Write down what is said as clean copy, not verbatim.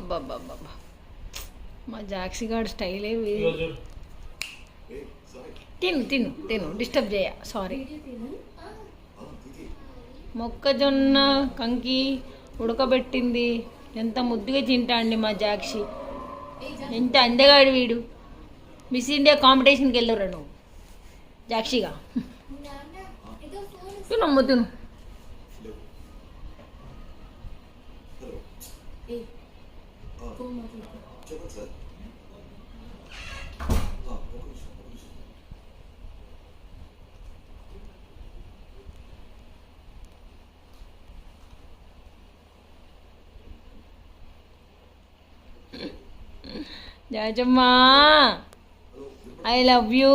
అబ్బాబ్బాబ్బా, మా జాక్సీ గారు స్టైలే తిను తిను తిను, డిస్టర్బ్ చేయ, సారీ. మొక్కజొన్న కంకి ఉడకబెట్టింది ఎంత ముద్దుగా తింటాండి మా జాక్షి. ఎంత అందగాడు వీడు. మిస్ ఇండియా కాంపిటీషన్కి వెళ్ళరు నువ్వు జాక్షిగా. తినమ్మ తిను. జాజమ్మా, ఐ లవ్ యూ.